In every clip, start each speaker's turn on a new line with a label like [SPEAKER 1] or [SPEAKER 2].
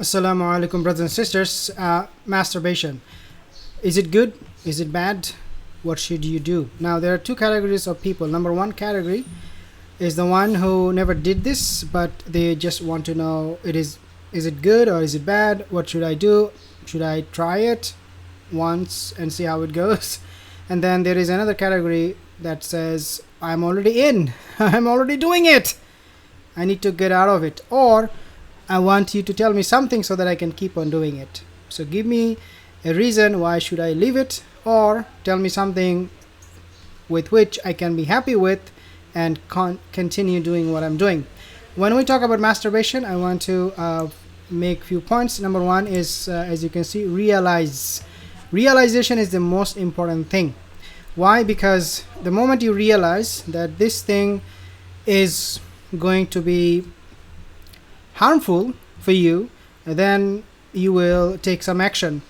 [SPEAKER 1] Assalamu alaikum, brothers and sisters. Masturbation. Is it good? Is it bad? What should you do? Now, there are two categories of people. Number one category is the one who never did this, but they just want to know is it good or is it bad? What should I do? Should I try it once and see how it goes? And then there is another category that says, I'm already in. I'm already doing it. I need to get out of it. Or I want you to tell me something so that I can keep on doing it. So give me a reason why should I leave it, or tell me something with which I can be happy with and continue doing what I'm doing. When we talk about masturbation, I want to make few points. Number one is, as you can see, realize. Realization is the most important thing. Why? Because the moment you realize that this thing is going to be harmful for you, then you will take some action.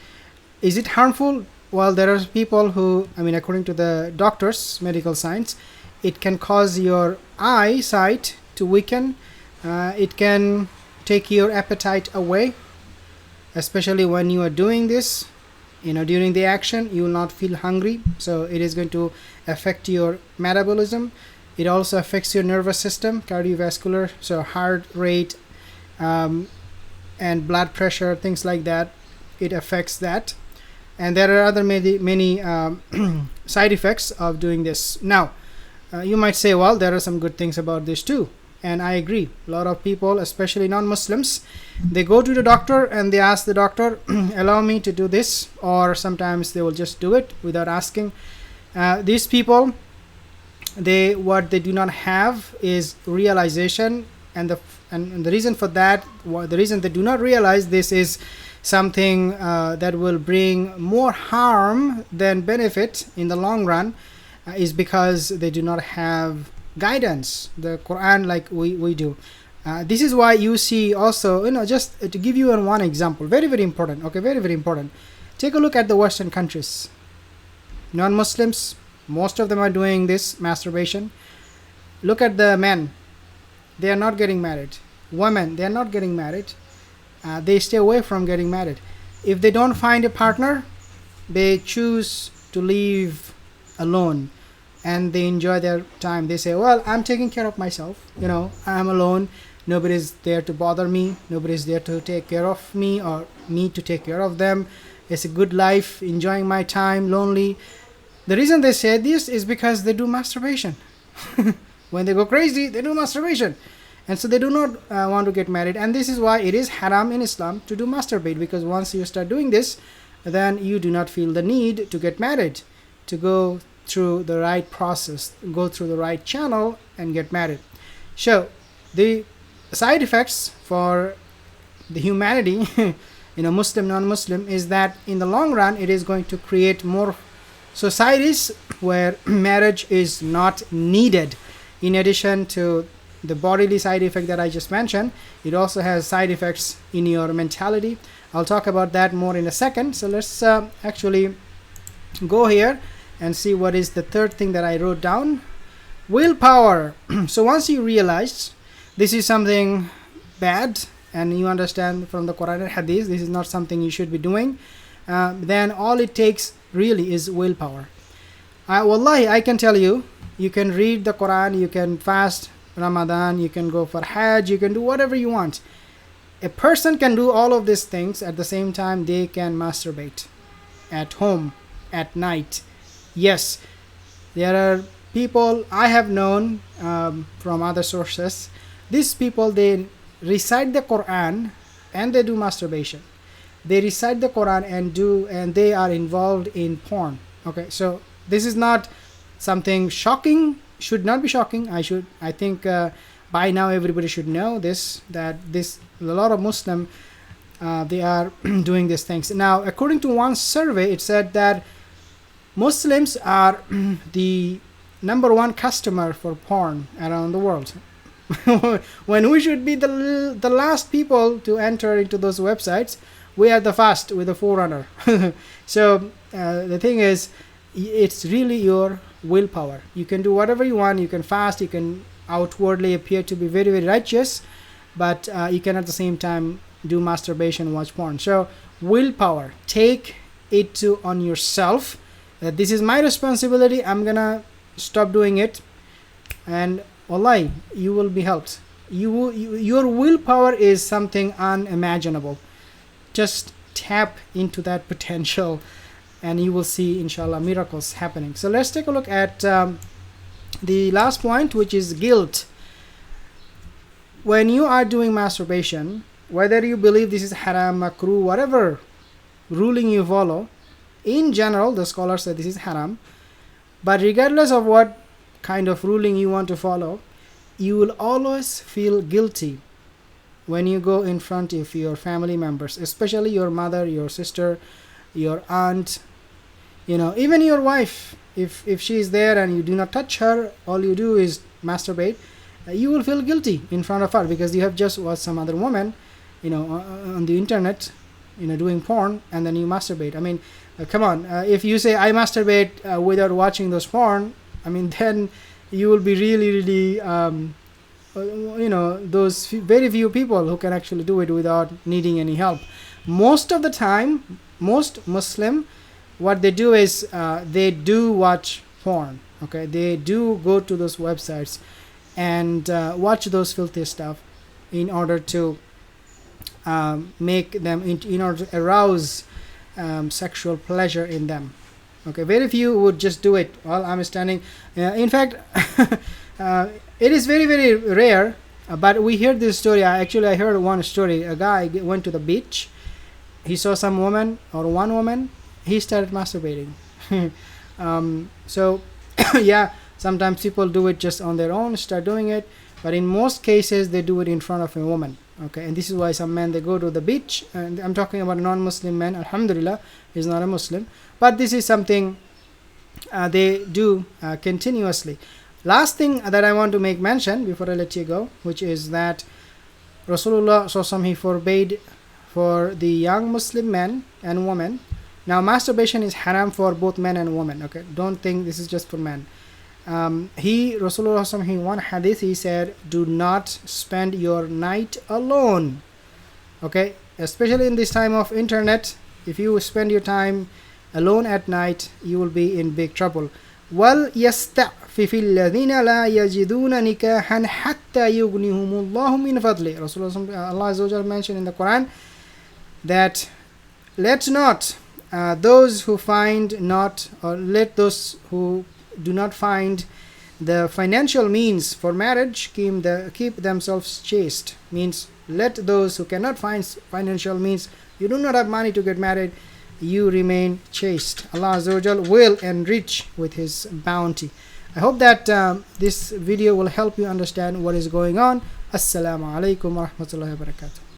[SPEAKER 1] Is it harmful? Well, there are people who, according to the doctors, medical science, it can cause your eyesight to weaken. It can take your appetite away, especially when you are doing this. During the action, you will not feel hungry. So it is going to affect your metabolism. It also affects your nervous system, cardiovascular, so heart rate, and blood pressure, things like that. It affects that. And there are other many side effects of doing this. Now, you might say, well, there are some good things about this too. And I agree. A lot of people, especially non-Muslims, they go to the doctor and they ask the doctor, allow me to do this. Or sometimes they will just do it without asking. These people, what they do not have is realization. And the reason for that, the reason they do not realize this is something that will bring more harm than benefit in the long run, is because they do not have guidance, the Quran, like we do. This is why you see also, just to give you one example, very, very important. Okay, very, very important. Take a look at the Western countries. Non-Muslims, most of them are doing this masturbation. Look at the men. They are not getting married. Women, they are not getting married. They stay away from getting married. If they don't find a partner, they choose to live alone, and they enjoy their time. They say, well, I'm taking care of myself. I'm alone. Nobody's there to bother me. Nobody's there to take care of me or me to take care of them. It's a good life, enjoying my time, lonely. The reason they say this is because they do masturbation. When they go crazy, they do masturbation. And so they do not want to get married. And this is why it is haram in Islam to do masturbate. Because once you start doing this, then you do not feel the need to get married, to go through the right process, go through the right channel and get married. So the side effects for the humanity, Muslim, non-Muslim, is that in the long run, it is going to create more societies where marriage is not needed. In addition to the bodily side effect that I just mentioned, it also has side effects in your mentality. I'll talk about that more in a second. So let's actually go here and see what is the third thing that I wrote down. Willpower. So once you realize this is something bad, and you understand from the Quran and Hadith this is not something you should be doing, then all it takes really is willpower. Wallahi, I can tell you, you can read the Quran, you can fast Ramadan, you can go for Hajj, you can do whatever you want. A person can do all of these things at the same time. They can masturbate at home, at night. Yes, there are people I have known from other sources. These people, they recite the Quran and they do masturbation. They recite the Quran and they are involved in porn. Okay, so this is not something shocking, should not be shocking. I think by now everybody should know this, that a lot of Muslim, they are doing these things. Now, according to one survey, it said that Muslims are the number one customer for porn around the world. When we should be the last people to enter into those websites, we are the first, with the forerunner. So the thing is, it's really your willpower. You can do whatever you want. You can fast. You can outwardly appear to be very, very righteous, but you can at the same time do masturbation, watch porn. So willpower, take it to on yourself that this is my responsibility, I'm gonna stop doing it, and wallahi, you will be helped. Your willpower is something unimaginable. Just tap into that potential and you will see, inshallah, miracles happening. So let's take a look at the last point, which is guilt. When you are doing masturbation, whether you believe this is haram, makruh, whatever ruling you follow, in general the scholars say this is haram, but regardless of what kind of ruling you want to follow, you will always feel guilty when you go in front of your family members, especially your mother, your sister, your aunt, even your wife. If she is there and you do not touch her, all you do is masturbate, you will feel guilty in front of her because you have just watched some other woman on the internet doing porn, and then you masturbate. I mean, come on, if you say I masturbate without watching those porn, I mean, then you will be really those very few people who can actually do it without needing any help. Most of the time, most Muslim, what they do is they do watch porn. Okay, they do go to those websites and watch those filthy stuff in order to make them in order to arouse sexual pleasure in them. Okay, very few would just do it while I'm standing. In fact, it is very rare, but we hear this story. I heard one story. A guy went to the beach, he saw some woman or one woman, he started masturbating. So yeah, sometimes people do it just on their own, start doing it, but in most cases they do it in front of a woman. Okay, and this is why some men, they go to the beach, and I'm talking about a non-Muslim man, alhamdulillah, he's not a Muslim, but this is something they do continuously. Last thing that I want to make mention before I let you go, which is that Rasulullah SAW, he forbade for the young Muslim men and women. Now masturbation is haram for both men and women. Okay, don't think this is just for men. Rasulullah SAW, in one hadith, he said, do not spend your night alone. Okay, especially in this time of internet, if you spend your time alone at night, you will be in big trouble. وَلْيَسْتَعْفِفِ الَّذِينَ لَا يَجِدُونَ نِكَاحًا حَتَّى يُغْنِهُمُ اللَّهُ مِنْ فَضْلِهِ. Rasulullah, Allah Azza wa Jalla mentioned in the Quran that let not those who find not, or let those who do not find the financial means for marriage keep themselves chaste. Means let those who cannot find financial means, you do not have money to get married, you remain chaste. Allah Azza wa Jal will enrich with his bounty. I hope that this video will help you understand what is going on. Assalamu alaikum wa rahmatullahi wa barakatuh.